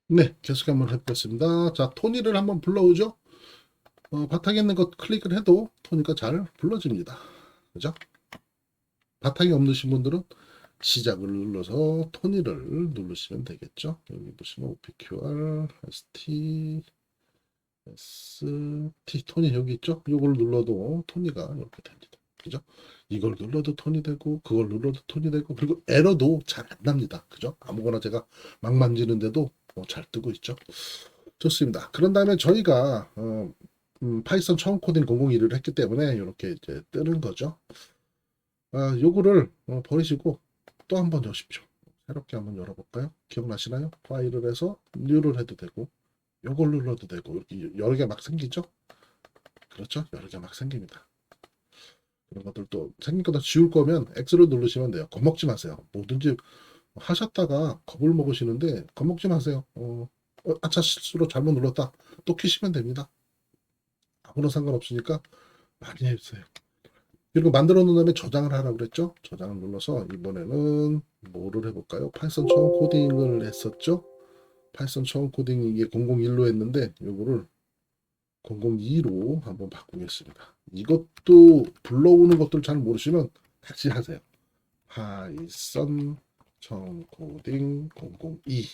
네, 계속 한번 해보겠습니다. 자, 토니를 한번 불러오죠. 바탕에 있는 것 클릭을 해도 토니가 잘 불러집니다. 그죠? 바탕이 없으신 분들은 시작을 눌러서 토니를 누르시면 되겠죠. 여기 보시면 OPQR, ST, ST, 토니 여기 있죠? 이걸 눌러도 토니가 이렇게 됩니다. 그죠? 이걸 눌러도 톤이 되고 그걸 눌러도 톤이 되고 그리고 에러도 잘 안 납니다. 그죠? 아무거나 제가 막 만지는데도 잘 뜨고 있죠. 좋습니다. 그런 다음에 저희가 파이썬 처음 코딩 001을 했기 때문에 이렇게 이제 뜨는 거죠. 요거를 버리시고 또 한번 여십시오. 새롭게 한번 열어볼까요? 기억나시나요? 파일을 해서 뉴를 해도 되고 요걸 눌러도 되고 이렇게 여러 개 막 생기죠? 그렇죠? 여러 개 막 생깁니다. 그런 것들도 생긴 거다 지울 거면 X를 누르시면 돼요. 겁먹지 마세요. 뭐든지 하셨다가 겁을 먹으시는데 겁먹지 마세요. 아차 실수로 잘못 눌렀다. 또 키시면 됩니다. 아무런 상관없으니까 많이 해주세요. 그리고 만들어 놓은 다음에 저장을 하라고 그랬죠? 저장을 눌러서 이번에는 뭐를 해볼까요? 파이썬 처음 코딩을 했었죠? 파이썬 처음 코딩 이게 001로 했는데 요거를 002로 한번 바꾸겠습니다. 이것도 불러오는 것들 잘 모르시면 같이 하세요. 파이썬 처음 코딩 002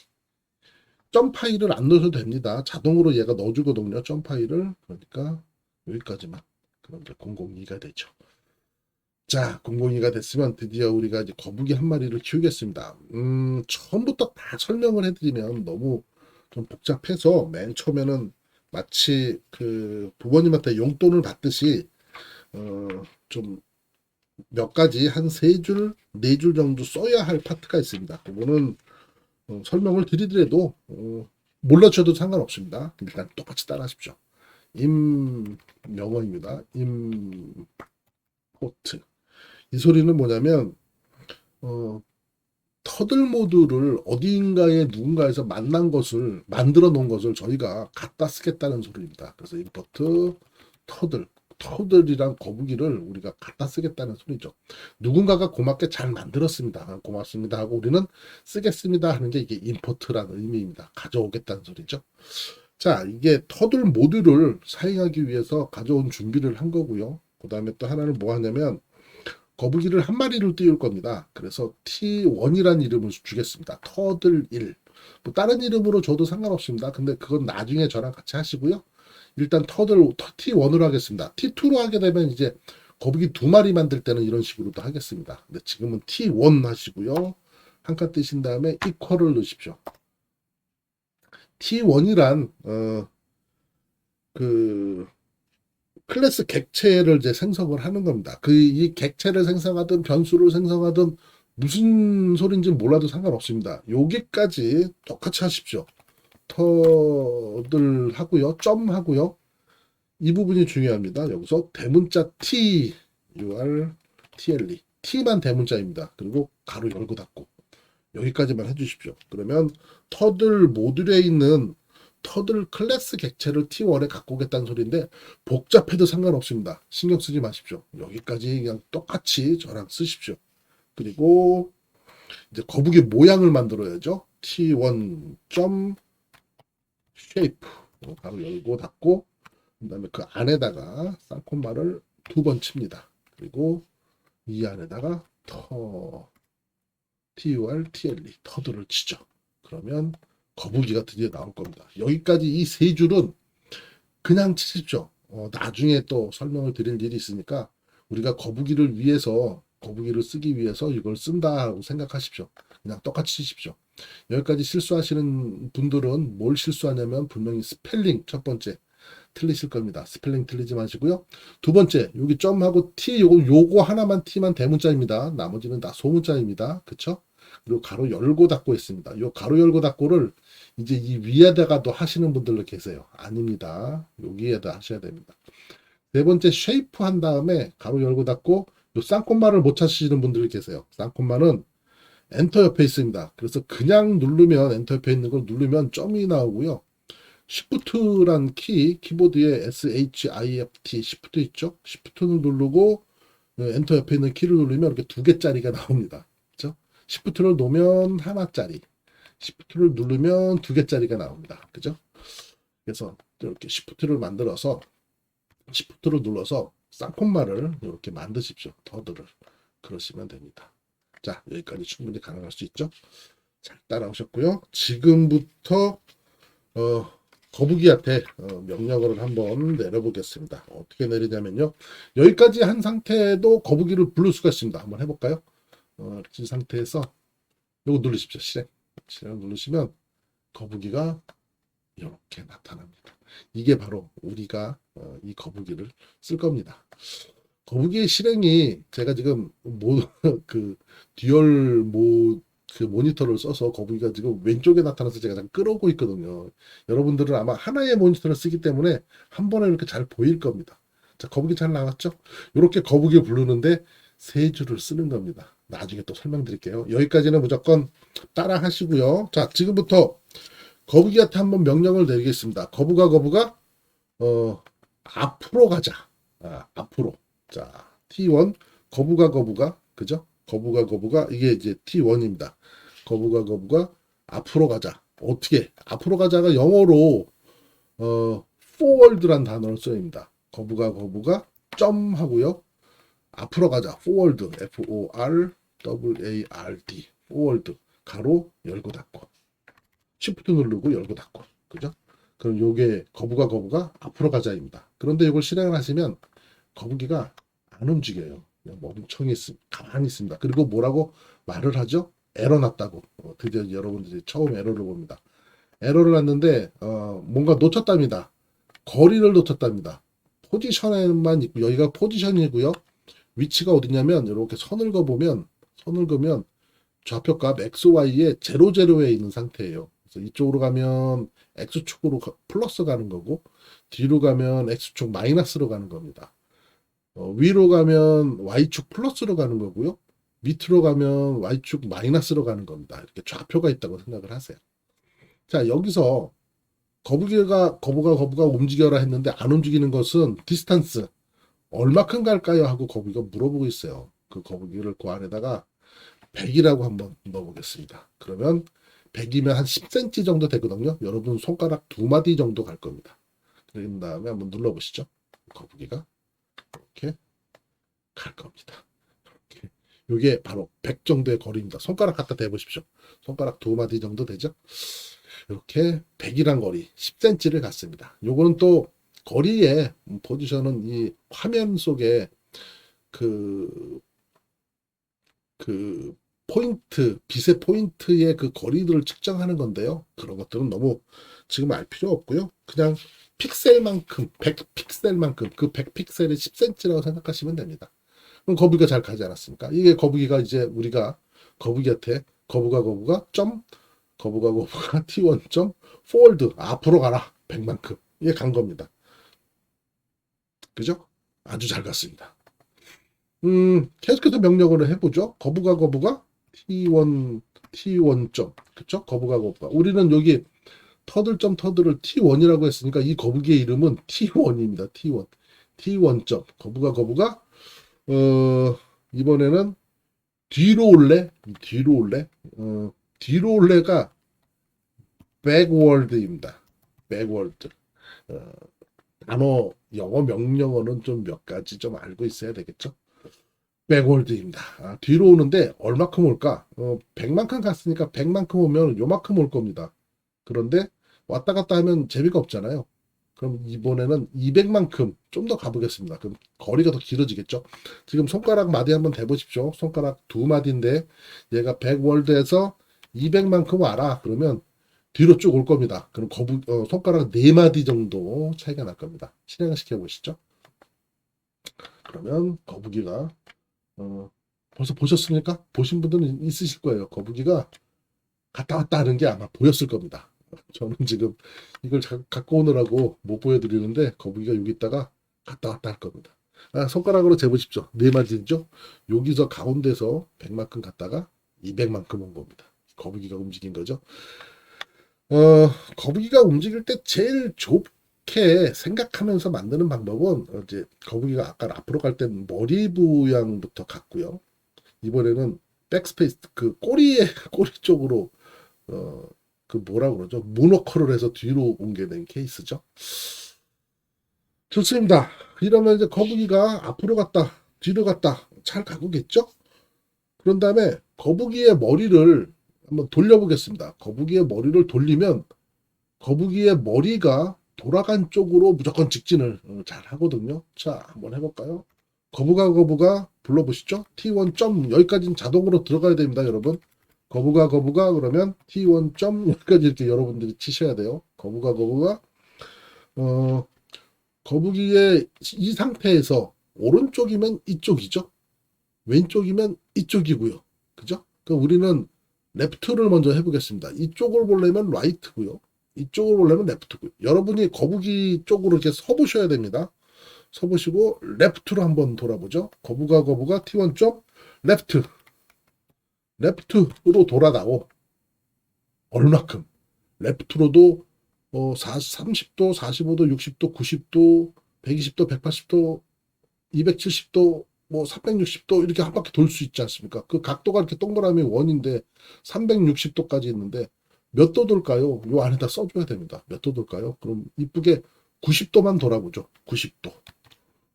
점 파일을 안 넣어도 됩니다. 자동으로 얘가 넣어주거든요. 점 파일을. 그러니까 여기까지만. 그럼 이제 002가 되죠. 자, 002가 됐으면 드디어 우리가 이제 거북이 한 마리를 키우겠습니다. 처음부터 다 설명을 해드리면 너무 좀 복잡해서 맨 처음에는 마치 그 부모님한테 용돈을 받듯이 어, 좀 몇 가지 한 세 줄, 네 줄 정도 써야 할 파트가 있습니다. 그거는 설명을 드리더라도 몰라주셔도 상관없습니다. 일단 똑같이 따라하십시오. 임명어입니다. 임포트. 이 소리는 뭐냐면 어, 터들 모드를 어딘가에 누군가에서 만난 것을 만들어 놓은 것을 저희가 갖다 쓰겠다는 소리입니다. 그래서 임포트 터들 터들이란 거북이를 우리가 갖다 쓰겠다는 소리죠. 누군가가 고맙게 잘 만들었습니다. 고맙습니다 하고 우리는 쓰겠습니다 하는 게 이게 임포트라는 의미입니다. 가져오겠다는 소리죠. 자, 이게 터들 모듈을 사용하기 위해서 가져온 준비를 한 거고요. 그 다음에 또 하나는 뭐 하냐면 거북이를 한 마리를 띄울 겁니다. 그래서 T1이라는 이름을 주겠습니다. 터들 1. 뭐 다른 이름으로 줘도 상관없습니다. 근데 그건 나중에 저랑 같이 하시고요. 일단 터들 T1으로 하겠습니다. T2로 하게 되면 이제 거북이 두 마리 만들 때는 이런 식으로도 하겠습니다. 근데 지금은 T1 하시고요. 한 칸 띄신 다음에 이퀄을 넣으십시오. T1이란 그 클래스 객체를 이제 생성을 하는 겁니다. 그 이 객체를 생성하든 변수를 생성하든 무슨 소리인지 몰라도 상관없습니다. 여기까지 똑같이 하십시오. 터들 하고요. 점 하고요. 이 부분이 중요합니다. 여기서 대문자 T, UR, TLE. T만 대문자입니다. 그리고 가로 열고 닫고. 여기까지만 해주십시오. 그러면 터들 모듈에 있는 터들 클래스 객체를 T1에 갖고 오겠다는 소리인데 복잡해도 상관없습니다. 신경 쓰지 마십시오. 여기까지 그냥 똑같이 저랑 쓰십시오. 그리고 이제 거북이 모양을 만들어야죠. T1 shape 바로 열고 닫고 그다음에 그 안에다가 쌍콤마를 두 번 칩니다. 그리고 이 안에다가 TUR, TLE 터들을 치죠. 그러면 거북이가 드디어 나올 겁니다. 여기까지 이 세 줄은 그냥 치십시오. 나중에 또 설명을 드릴 일이 있으니까 우리가 거북이를 위해서 거북이를 쓰기 위해서 이걸 쓴다고 생각하십시오. 그냥 똑같이 치십시오. 여기까지 실수하시는 분들은 뭘 실수하냐면 분명히 스펠링 첫 번째 틀리실 겁니다. 스펠링 틀리지 마시고요. 두 번째 여기 점하고 T 요거 하나만 T만 대문자입니다. 나머지는 다 소문자입니다. 그쵸? 그리고 가로 열고 닫고 있습니다. 요 가로 열고 닫고를 이제 이 위에다가도 하시는 분들 계세요. 아닙니다. 여기에다 하셔야 됩니다. 네 번째 쉐이프 한 다음에 가로 열고 닫고 요 쌍콤마를 못 찾으시는 분들이 계세요. 쌍콤마는 엔터 옆에 있습니다. 그래서 그냥 누르면 엔터 옆에 있는 걸 누르면 점이 나오고요. Shift란 키보드에 SHIFT Shift 있죠? Shift를 누르고 엔터 옆에 있는 키를 누르면 이렇게 두 개짜리가 나옵니다. 그렇죠? Shift를 놓으면 하나짜리. Shift를 누르면 2개짜리가 나옵니다. 그죠? 그래서 이렇게 Shift를 만들어서 Shift를 눌러서 쌍콤마를 이렇게 만드십시오. 터드를. 그러시면 됩니다. 자, 여기까지 충분히 가능할 수 있죠? 잘 따라오셨고요. 지금부터 거북이한테 명령어를 한번 내려보겠습니다. 어떻게 내리냐면요. 여기까지 한 상태도 거북이를 부를 수가 있습니다. 한번 해볼까요? 이 상태에서 이거 누르십시오. 실행 누르시면 거북이가 이렇게 나타납니다. 이게 바로 우리가 이 거북이를 쓸 겁니다. 거북이의 실행이 제가 지금 그 듀얼 그 모니터를 써서 거북이가 지금 왼쪽에 나타나서 제가 잠깐 끌어오고 있거든요. 여러분들은 아마 하나의 모니터를 쓰기 때문에 한 번에 이렇게 잘 보일 겁니다. 자, 거북이 잘 나왔죠? 이렇게 거북이 부르는데 세 줄을 쓰는 겁니다. 나중에 또 설명드릴게요. 여기까지는 무조건 따라 하시고요. 자, 지금부터 거북이한테 한번 명령을 내리겠습니다. 거북아, 앞으로 가자. 앞으로. 자, T1, 거북아, 그죠? 거북아, 이게 이제 T1입니다. 거북아, 앞으로 가자. 어떻게? 앞으로 가자가 영어로, forward란 단어를 써입니다. 거북아, 점 하고요. 앞으로 가자. forward, F-O-R-W-A-R-D. forward. 가로, 열고 닫고. Shift 누르고 열고 닫고. 그죠? 그럼 요게 거북아, 앞으로 가자입니다. 그런데 이걸 실행을 하시면 거북이가 안 움직여요. 그냥 멍청히 가만히 있습니다. 그리고 뭐라고 말을 하죠? 에러 났다고. 드디어 여러분들이 처음 에러를 봅니다. 에러를 났는데 뭔가 놓쳤답니다. 거리를 놓쳤답니다. 포지션에만 있고 여기가 포지션이고요. 위치가 어디냐면 이렇게 선을 그으면 좌표값 XY에 00에 있는 상태예요. 그래서 이쪽으로 가면 X축으로 플러스 가는 거고 뒤로 가면 X축 마이너스로 가는 겁니다. 위로 가면 Y축 플러스로 가는 거고요. 밑으로 가면 Y축 마이너스로 가는 겁니다. 이렇게 좌표가 있다고 생각을 하세요. 자, 여기서 거북아 움직여라 했는데 안 움직이는 것은 디스턴스 얼마큼 갈까요? 하고 거북이가 물어보고 있어요. 그 거북이를 그 안에다가 100이라고 한번 넣어보겠습니다. 그러면 100이면 한 10cm 정도 되거든요. 여러분 손가락 2마디 정도 갈 겁니다. 그런 다음에 한번 눌러보시죠. 거북이가 이렇게 갈 겁니다. 이렇게. 이게 바로 100 정도의 거리입니다. 손가락 갖다 대보십시오. 손가락 2마디 정도 되죠? 이렇게 100이란 거리 10cm를 갔습니다. 요거는 또 거리의 포지션은 이 화면 속에 그 포인트, 빛의 포인트의 그 거리들을 측정하는 건데요. 그런 것들은 너무 지금 알 필요 없고요. 그냥 픽셀만큼, 100픽셀만큼, 그 100픽셀이 10cm라고 생각하시면 됩니다. 그럼 거북이가 잘 가지 않았습니까? 이게 거북이가 이제 우리가 거북이한테 거북아, T1 점, forward, 앞으로 가라. 100만큼. 이게 간 겁니다. 그죠? 아주 잘 갔습니다. 계속해서 명령어를 해보죠. 거북아, T1 점. 그쵸? 거북아. 우리는 여기 터들 터들을 T1이라고 했으니까 이 거북이의 이름은 T1입니다. T1 점. 거북아. 이번에는 뒤로 올래? 뒤로 올래가 backward입니다. backward. 단어, 영어 명령어는 좀 몇 가지 좀 알고 있어야 되겠죠? 백월드입니다. 뒤로 오는데 얼마큼 올까? 100만큼 갔으니까 100만큼 오면 요만큼 올 겁니다. 그런데 왔다 갔다 하면 재미가 없잖아요. 그럼 이번에는 200만큼 좀 더 가보겠습니다. 그럼 거리가 더 길어지겠죠? 지금 손가락 마디 한번 대보십시오. 손가락 2마디인데 얘가 100월드에서 200만큼 와라. 그러면 뒤로 쭉 올 겁니다. 그럼 손가락 4마디 정도 차이가 날 겁니다. 실행을 시켜보시죠. 그러면 거북이가 벌써 보셨습니까? 보신 분들은 있으실 거예요. 거북이가 갔다 왔다 하는 게 아마 보였을 겁니다. 저는 지금 이걸 갖고 오느라고 못 보여드리는데 거북이가 여기 있다가 갔다 왔다 할 겁니다. 손가락으로 재보십시오. 4마디죠? 여기서 가운데서 100만큼 갔다가 200만큼 온 겁니다. 거북이가 움직인 거죠. 거북이가 움직일 때 제일 좋게 생각하면서 만드는 방법은 이제 거북이가 아까 앞으로 갈 때 머리 부양부터 갔고요. 이번에는 백스페이스 꼬리 쪽으로 그 뭐라 그러죠? 문워커를 해서 뒤로 옮게 된 케이스죠. 좋습니다. 이러면 이제 거북이가 앞으로 갔다, 뒤로 갔다 잘 가고겠죠? 그런 다음에 거북이의 머리를 한번 돌려보겠습니다. 거북이의 머리를 돌리면 거북이의 머리가 돌아간 쪽으로 무조건 직진을 잘 하거든요. 자, 한번 해볼까요? 거북아 불러보시죠. T1 점 여기까지는 자동으로 들어가야 됩니다, 여러분. 거북아 그러면 T1 점 여기까지 이렇게 여러분들이 치셔야 돼요. 거북아 어, 거북이의 이 상태에서 오른쪽이면 이쪽이죠. 왼쪽이면 이쪽이고요. 그죠? 그럼 우리는 레프트를 먼저 해보겠습니다. 이쪽을 보려면 라이트고요. 이쪽을 보려면 레프트고요. 여러분이 거북이 쪽으로 이렇게 서보셔야 됩니다. 서보시고 레프트로 한번 돌아보죠. 거북아 T1 점 레프트. 레프트로 돌아다오. 얼마큼? 레프트로도 30도, 45도, 60도, 90도, 120도, 180도, 270도, 뭐 360도 이렇게 한 바퀴 돌 수 있지 않습니까? 그 각도가 이렇게 동그라미 원인데 360도까지 있는데 몇 도 돌까요? 요 안에다 써줘야 됩니다. 몇 도 돌까요? 그럼 이쁘게 90도만 돌아보죠. 90도.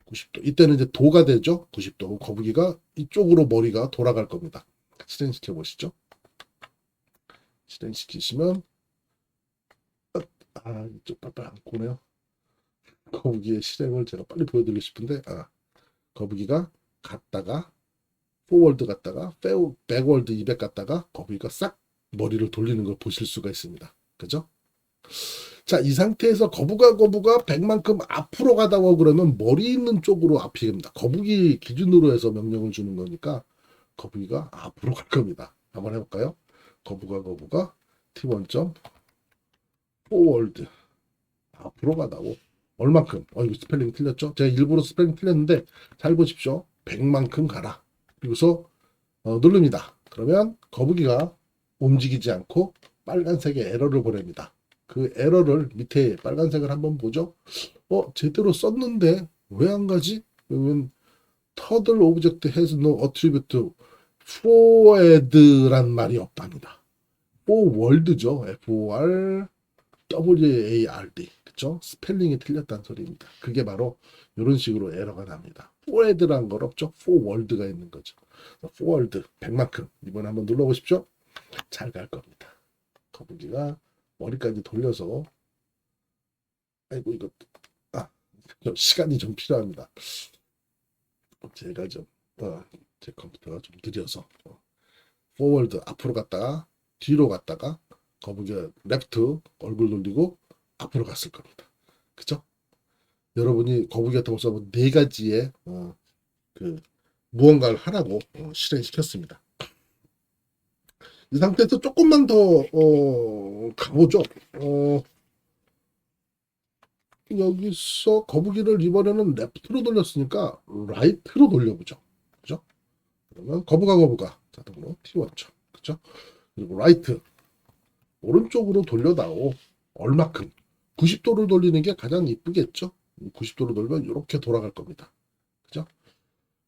90도. 이때는 이제 도가 되죠. 90도. 거북이가 이쪽으로 머리가 돌아갈 겁니다. 실행시켜 보시죠. 실행시키시면 이쪽 빨빨 안 꼬네요. 거북이의 실행을 제가 빨리 보여드리고 싶은데 거북이가 갔다가 포월드 갔다가 백월드 200 갔다가 거북이가 싹 머리를 돌리는 걸 보실 수가 있습니다. 그죠? 자, 이 상태에서 거북아 100만큼 앞으로 가다고 그러면 머리 있는 쪽으로 앞이 됩니다. 거북이 기준으로 해서 명령을 주는 거니까 거북이가 앞으로 갈 겁니다. 한번 해볼까요? 거북아 T1 점 포월드 앞으로 가다고 얼만큼? 이거 스펠링 틀렸죠? 제가 일부러 스펠링 틀렸는데 잘 보십시오. 100만큼 가라. 그리고서 누릅니다. 그러면 거북이가 움직이지 않고 빨간색의 에러를 보냅니다. 그 에러를 밑에 빨간색을 한번 보죠. 제대로 썼는데 왜 안 가지? 그러면 터들 오브젝트 has no attribute forward란 말이 없답니다. forward죠. FORWARD. 그쵸? 스펠링이 틀렸다는 소리입니다. 그게 바로 이런 식으로 에러가 납니다. forward란 걸 없죠. forward가 있는 거죠. forward 100만큼 이번에 한번 눌러보십시오. 잘 갈 겁니다. 거북이가 머리까지 돌려서 아이고 이거 시간이 좀 필요합니다. 제가 제 컴퓨터가 좀 느려서 forward 앞으로 갔다가 뒤로 갔다가 거북이가 레프트 얼굴 돌리고 앞으로 갔을 겁니다. 그죠? 여러분이 거북이한테 벌써 네 가지의 그 무언가를 하라고 실행시켰습니다. 이 상태에서 조금만 더 가보죠. 여기서 거북이를 이번에는 레프트로 돌렸으니까 라이트로 돌려보죠. 그죠? 그러면 거북아 자동으로 T1죠. 그죠? 그리고 라이트 오른쪽으로 돌려다오. 얼마큼? 90도를 돌리는 게 가장 이쁘겠죠? 90도로 돌면 이렇게 돌아갈 겁니다. 그죠?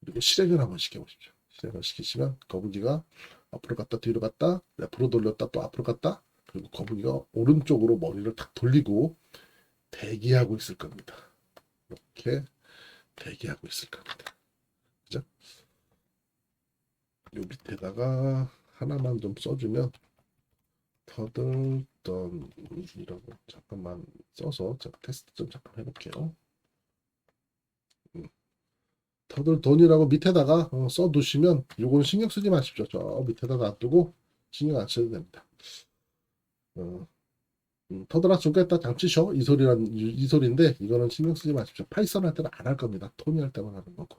그리고 실행을 한번 시켜보십시오. 실행을 시키시면 거북이가 앞으로 갔다 뒤로 갔다 레프로 돌렸다 또 앞으로 갔다 그리고 거북이가 오른쪽으로 머리를 탁 돌리고 대기하고 있을 겁니다. 이렇게 대기하고 있을 겁니다. 그죠? 요 밑에다가 하나만 좀 써주면 터들던이라고 잠깐만 써서 제가 테스트 좀 잠깐 해볼게요. 터들돈이라고 밑에다가 써두시면 요건 신경 쓰지 마십시오. 저 밑에다 놔두고 신경 안 써도 됩니다. 터들아 죽겠다 장치셔 이 소리인데 이거는 신경 쓰지 마십시오. 파이썬 할 때는 안 할 겁니다. 토니 할 때만 하는 거고.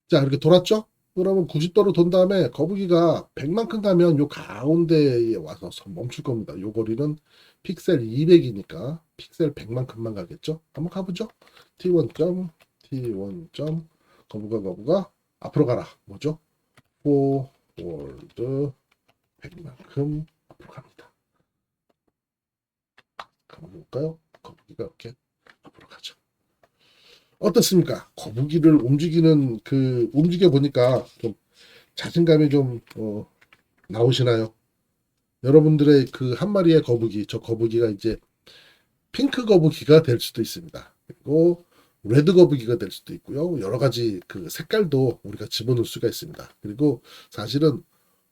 자 이렇게 돌았죠? 그러면 90도로 돈 다음에 거북이가 100만큼 가면 요 가운데에 와서 멈출 겁니다. 요 거리는 픽셀 200이니까 픽셀 100만큼만 가겠죠? 한번 가보죠. T1 거북아 앞으로 가라. 뭐죠? forward 100만큼 앞으로 갑니다. 가볼까요? 거북이가 이렇게 앞으로 가죠. 어떻습니까? 거북이를 움직여 보니까 좀 자신감이 좀 나오시나요? 여러분들의 그 한 마리의 거북이, 저 거북이가 이제 핑크 거북이가 될 수도 있습니다. 그리고 레드 거북이가 될 수도 있고요. 여러 가지 그 색깔도 우리가 집어넣을 수가 있습니다. 그리고 사실은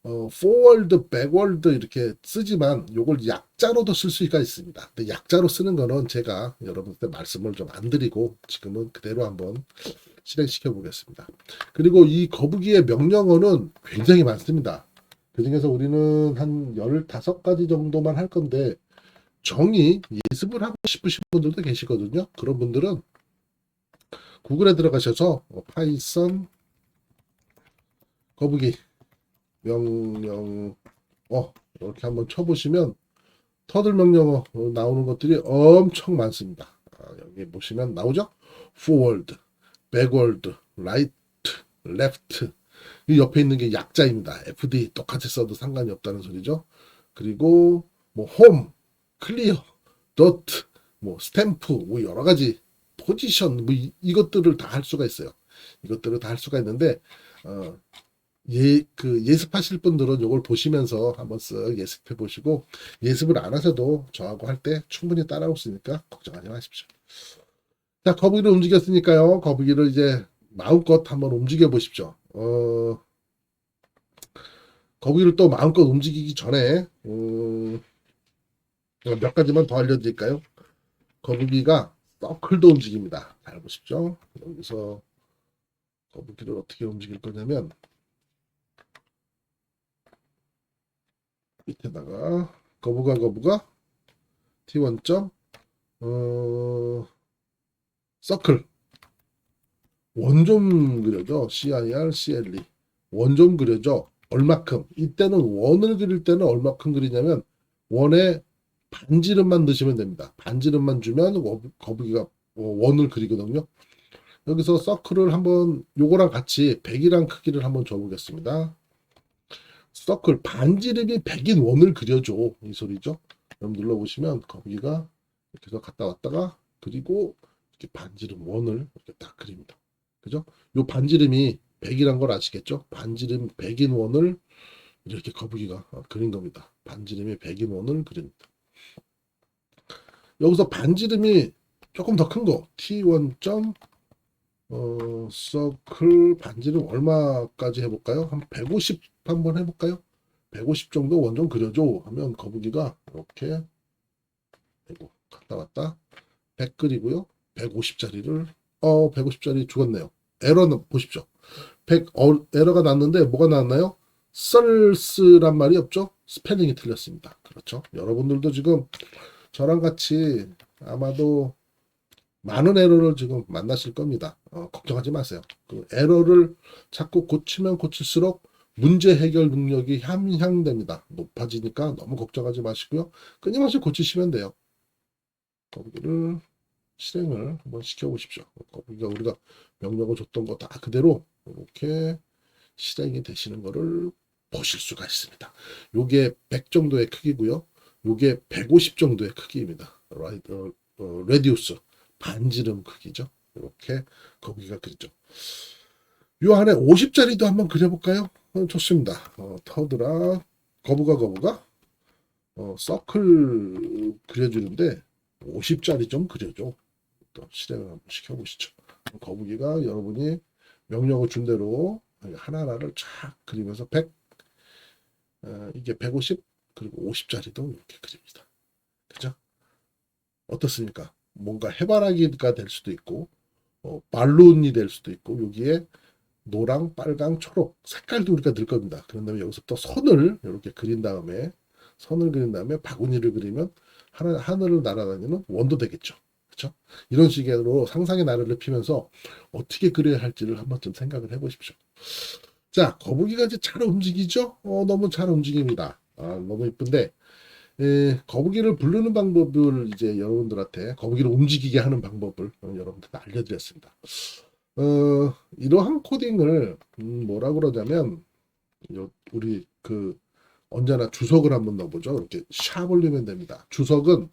forward, backward 이렇게 쓰지만 요걸 약자로도 쓸 수가 있습니다. 근데 약자로 쓰는 거는 제가 여러분한테 말씀을 좀 안 드리고 지금은 그대로 한번 실행시켜 보겠습니다. 그리고 이 거북이의 명령어는 굉장히 많습니다. 그 중에서 우리는 한 15가지 정도만 할 건데 정의 예습을 하고 싶으신 분들도 계시거든요. 그런 분들은 구글에 들어가셔서 파이썬 거북이 명령 이렇게 한번 쳐보시면 터들 명령어 나오는 것들이 엄청 많습니다. 여기 보시면 나오죠? forward, backward, right, left. 이 옆에 있는 게 약자입니다. FD 똑같이 써도 상관이 없다는 소리죠. 그리고 뭐 home, clear, dot, 뭐 스탬프, 뭐 여러 가지 포지션, 뭐 이것들을 다 할 수가 있어요. 이것들을 다 할 수가 있는데 예습하실 분들은 이걸 보시면서 한번 쓱 예습해 보시고 예습을 안 하셔도 저하고 할 때 충분히 따라올 수 있으니까 걱정하지 마십시오. 자, 거북이를 움직였으니까요. 거북이를 이제 마음껏 한번 움직여 보십시오. 거북이를 또 마음껏 움직이기 전에 몇 가지만 더 알려드릴까요? 거북이가 서클도 움직입니다. 잘 보십시오. 여기서 거북이를 어떻게 움직일 거냐면 밑에다가 거북아 T1점 서클 원좀 그려줘. CIR, CLE 원좀 그려줘. 얼마큼 이때는 원을 그릴 때는 얼마큼 그리냐면 원에 반지름만 넣으시면 됩니다. 반지름만 주면 거북이가 원을 그리거든요. 여기서 서클을 한번 요거랑 같이 100이란 크기를 한번 줘보겠습니다. 서클 반지름이 100인 원을 그려줘 이 소리죠. 그럼 눌러보시면 거북이가 이렇게 해서 갔다 왔다가 그리고 이렇게 반지름 원을 이렇게 딱 그립니다. 그죠? 요 반지름이 100이란 걸 아시겠죠? 반지름 100인 원을 이렇게 거북이가 그린 겁니다. 반지름이 100인 원을 그립니다. 여기서 반지름이 조금 더 큰 거 T1 점 서클 반지름 얼마까지 해볼까요? 한 150 한번 해볼까요? 150 정도 원 좀 그려줘 하면 거북이가 이렇게 갔다 왔다 100 그리고요. 150짜리를 150짜리 죽었네요. 에러는 보십시오. 100 에러가 났는데 뭐가 나왔나요? 썰스란 말이 없죠? 스펠링이 틀렸습니다. 그렇죠? 여러분들도 지금 저랑 같이 아마도 많은 에러를 지금 만나실 겁니다. 걱정하지 마세요. 그 에러를 자꾸 고치면 고칠수록 문제 해결 능력이 향상됩니다. 높아지니까 너무 걱정하지 마시고요. 끊임없이 고치시면 돼요. 거기를 실행을 한번 시켜보십시오. 거기가 우리가 명령을 줬던 거 다 그대로 이렇게 실행이 되시는 거를 보실 수가 있습니다. 요게 100 정도의 크기고요. 요게 150 정도의 크기입니다. 레디우스 반지름 크기죠. 이렇게 거북이가 그리죠. 요 안에 50짜리도 한번 그려볼까요? 좋습니다. 터드라 거북아 서클 그려주는데 50짜리 좀 그려줘. 또 실행을 한번 시켜보시죠. 거북이가 여러분이 명령을 준 대로 하나하나를 쫙 그리면서 100 이게 150 그리고 50짜리도 이렇게 그립니다. 그죠? 어떻습니까? 뭔가 해바라기가 될 수도 있고 발론이 될 수도 있고 여기에 노랑, 빨강, 초록 색깔도 우리가 넣을 겁니다. 그런 다음에 여기서 또 선을 이렇게 그린 다음에 바구니를 그리면 하늘을 날아다니는 원도 되겠죠. 그렇죠? 이런 식으로 상상의 나래를 피면서 어떻게 그려야 할지를 한 번쯤 생각을 해보십시오. 자, 거북이가 이제 잘 움직이죠? 너무 잘 움직입니다. 너무 이쁜데 거북이를 부르는 방법을 이제 여러분들한테 거북이를 움직이게 하는 방법을 여러분들한테 알려드렸습니다. 이러한 코딩을 뭐라 그러냐면 우리 언제나 주석을 한번 넣어보죠. 이렇게 샵 올리면 됩니다. 주석은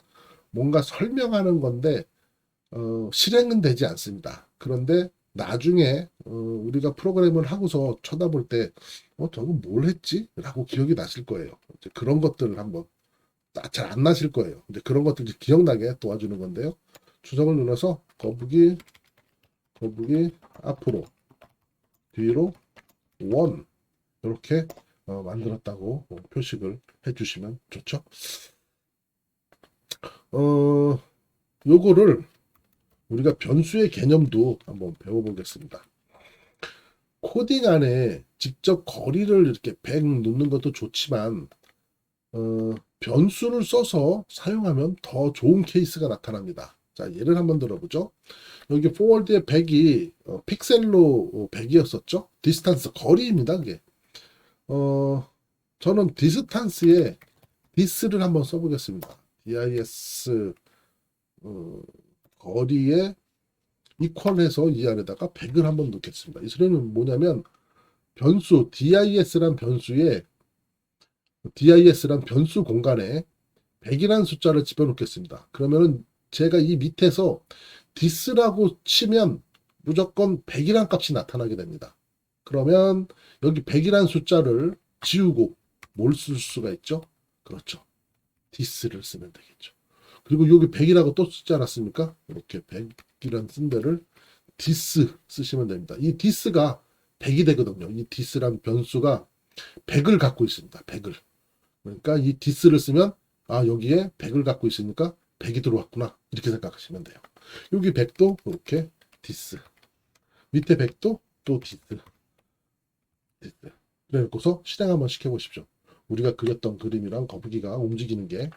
뭔가 설명하는 건데 실행은 되지 않습니다. 그런데 나중에 우리가 프로그램을 하고서 쳐다볼 때 저거 뭘 했지? 라고 기억이 나실 거예요. 이제 그런 것들을 한번 잘 안 나실 거예요. 이제 그런 것들 이제 기억나게 도와주는 건데요. 추적을 눌러서 거북이 앞으로 뒤로 원 이렇게 만들었다고 표식을 해주시면 좋죠. 요거를 우리가 변수의 개념도 한번 배워보겠습니다. 코딩 안에 직접 거리를 이렇게 100 놓는 것도 좋지만 변수를 써서 사용하면 더 좋은 케이스가 나타납니다. 자, 예를 한번 들어보죠. 여기 forward의 100이 픽셀로 100이었었죠. 디스탄스 거리입니다. 그게 저는 디스탄스에 디스를 한번 써보겠습니다. dis 거리에 이퀄해서 이 안에다가 100을 한번 넣겠습니다. 이 소리는 뭐냐면 변수 dis란 변수 공간에 100이라는 숫자를 집어넣겠습니다. 그러면은 제가 이 밑에서 dis라고 치면 무조건 100이라는 값이 나타나게 됩니다. 그러면 여기 100이라는 숫자를 지우고 뭘 쓸 수가 있죠? 그렇죠. dis를 쓰면 되겠죠. 그리고 여기 100이라고 또 쓰지 않았습니까? 이렇게 100이라는 쓴 데를 dis 쓰시면 됩니다. 이 dis가 100이 되거든요. 이 dis란 변수가 100을 갖고 있습니다. 100을. 그러니까 이 dis를 쓰면 여기에 100을 갖고 있으니까 100이 들어왔구나. 이렇게 생각하시면 돼요. 여기 100도 이렇게 dis. 밑에 100도 또 dis. 그래놓고서 실행 한번 시켜보십시오. 우리가 그렸던 그림이랑 거북이가 움직이는 게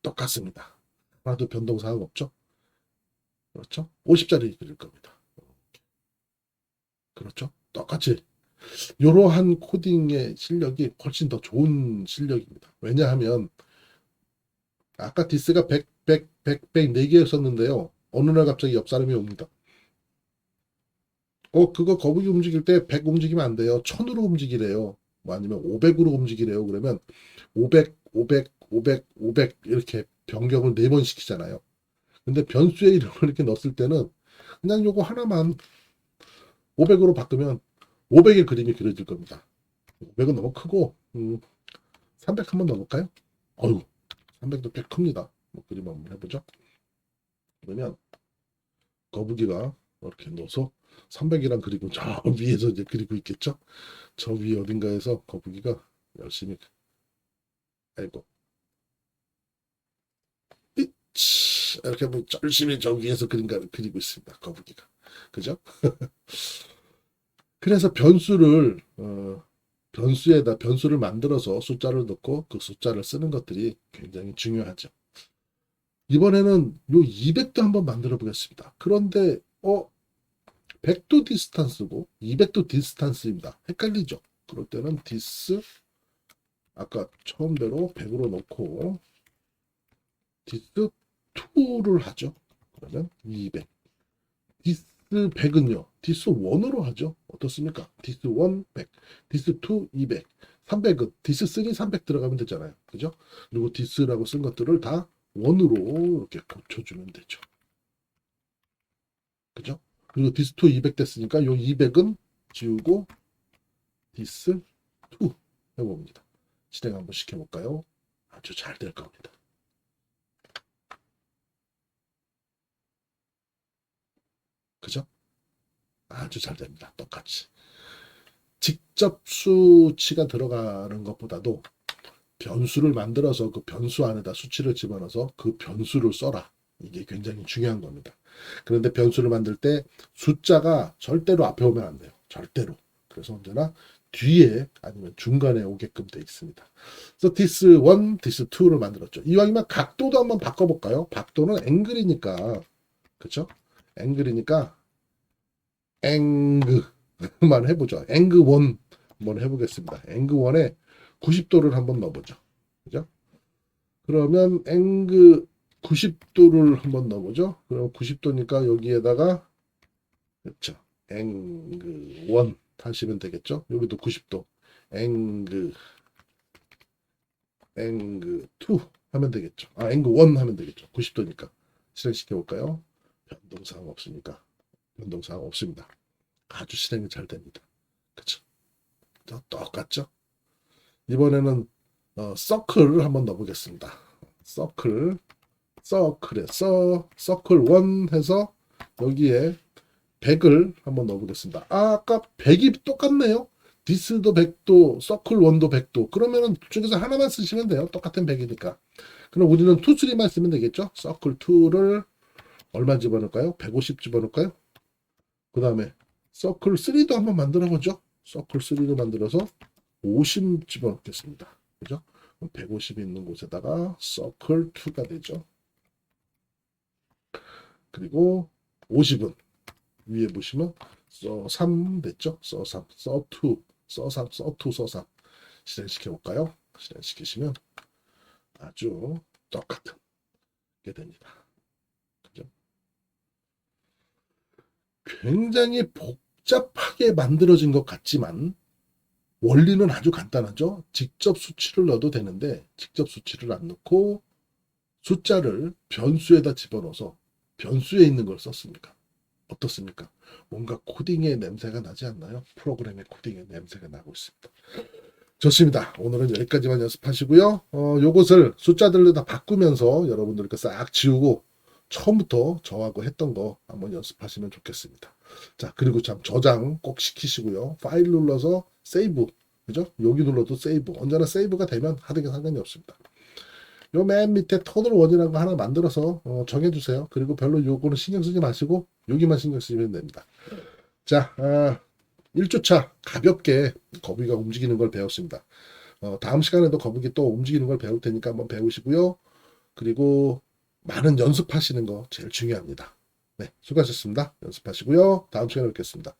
똑같습니다. 하나도 변동사항 없죠? 그렇죠? 50짜리 그릴 겁니다. 그렇죠? 똑같이 이러한 코딩의 실력이 훨씬 더 좋은 실력입니다. 왜냐하면 아까 디스가 100, 100, 100, 100 4개였었는데요. 어느 날 갑자기 옆 사람이 옵니다. 그거 거북이 움직일 때 100 움직이면 안 돼요. 1000으로 움직이래요. 뭐 아니면 500으로 움직이래요. 그러면 500, 500, 500, 500 이렇게 변경을 4번 시키잖아요. 근데 변수에 이름을 이렇게 넣었을 때는 그냥 요거 하나만 500으로 바꾸면 500의 그림이 그려질 겁니다. 500은 너무 크고 300 한번 넣어볼까요? 어휴 300도 꽤 큽니다. 그림 한번 해보죠. 그러면 거북이가 이렇게 넣어서 300이란 그리고 저 위에서 이제 그리고 있겠죠. 저 위에 어딘가에서 거북이가 열심히 아이고 이렇게 뭐 열심히 저 위에서 그림가를 그리고 있습니다. 거북이가 그죠? 그래서 변수를 만들어서 숫자를 넣고 그 숫자를 쓰는 것들이 굉장히 중요하죠. 이번에는 요 200도 한번 만들어 보겠습니다. 그런데 100도 디스탄스고 200도 디스탄스입니다. 헷갈리죠? 그럴 때는 디스 아까 처음대로 100으로 놓고 디스 2를 하죠. 그러면 200. 디스 100은요. 디스 1으로 하죠. 어떻습니까? 디스 1 100, 디스 2 200, 300은 디스 3 300 들어가면 되잖아요. 그죠? 그리고 디스라고 쓴 것들을 다 1으로 이렇게 고쳐주면 되죠. 그죠? 그리고 디스 2 200 됐으니까 요 200은 지우고 디스 2 해봅니다. 실행 한번 시켜볼까요? 아주 잘 될 겁니다. 그죠? 아주 잘 됩니다. 똑같이. 직접 수치가 들어가는 것보다도 변수를 만들어서 그 변수 안에다 수치를 집어넣어서 그 변수를 써라. 이게 굉장히 중요한 겁니다. 그런데 변수를 만들 때 숫자가 절대로 앞에 오면 안 돼요. 절대로. 그래서 언제나 뒤에 아니면 중간에 오게끔 되어 있습니다. 그래서 this 1, this 2를 만들었죠. 이왕이면 각도도 한번 바꿔볼까요? 각도는 앵글이니까 그렇죠? 앵글이니까 앵그만 해보죠. 앵그 1 한번 해보겠습니다. 앵그 1에 90도를 한번 넣어보죠. 그죠? 그러면 앵그 90도를 한번 넣어보죠. 그럼 90도니까 여기에다가 그렇죠. 앵그 1 하시면 되겠죠. 여기도 90도. 앵그 2 하면 되겠죠. 앵그 1 하면 되겠죠. 90도니까. 실행시켜 볼까요? 변동사항 없으니까. 변동사항 없습니다. 아주 실행이 잘 됩니다. 그쵸? 똑같죠? 이번에는 서클을 한번 넣어보겠습니다. 서클, 서클 1 해서 여기에 100을 한번 넣어보겠습니다. 아까 100이 똑같네요. 디스도 100도, 서클 1도 100도. 그러면은 둘 중에서 하나만 쓰시면 돼요. 똑같은 100이니까. 그럼 우리는 2, 3만 쓰면 되겠죠? 서클 2를 얼마 집어넣을까요? 150 집어넣을까요? 그 다음에 서클 3도 한번 만들어 보죠. 서클 3도 만들어서 50 집어넣겠습니다. 그죠? 150이 있는 곳에다가 서클 2가 되죠. 그리고 50은 위에 보시면 써3 됐죠? 써3, 써2, 써3, 써2, 써3 실행시켜 볼까요? 실행시키시면 아주 똑같은 게 됩니다. 그죠? 굉장히 복잡하게 만들어진 것 같지만 원리는 아주 간단하죠. 직접 수치를 넣어도 되는데 직접 수치를 안 넣고 숫자를 변수에다 집어넣어서 변수에 있는 걸 썼습니까? 어떻습니까? 뭔가 코딩의 냄새가 나지 않나요? 프로그램의 코딩의 냄새가 나고 있습니다. 좋습니다. 오늘은 여기까지만 연습하시고요. 요것을 숫자들로 다 바꾸면서 여러분들 싹 지우고 처음부터 저하고 했던 거 한번 연습하시면 좋겠습니다. 자, 그리고 참 저장 꼭 시키시고요. 파일 눌러서 세이브, 그죠? 여기 눌러도 세이브. 언제나 세이브가 되면 하등에 상관이 없습니다. 요 맨 밑에 터널 원이라는 거 하나 만들어서 정해주세요. 그리고 별로 요거는 신경 쓰지 마시고 여기만 신경 쓰시면 됩니다. 자, 1주차 가볍게 거북이가 움직이는 걸 배웠습니다. 다음 시간에도 거북이 또 움직이는 걸 배울 테니까 한번 배우시고요. 그리고 많은 연습하시는 거 제일 중요합니다. 네, 수고하셨습니다. 연습하시고요. 다음 시간에 뵙겠습니다.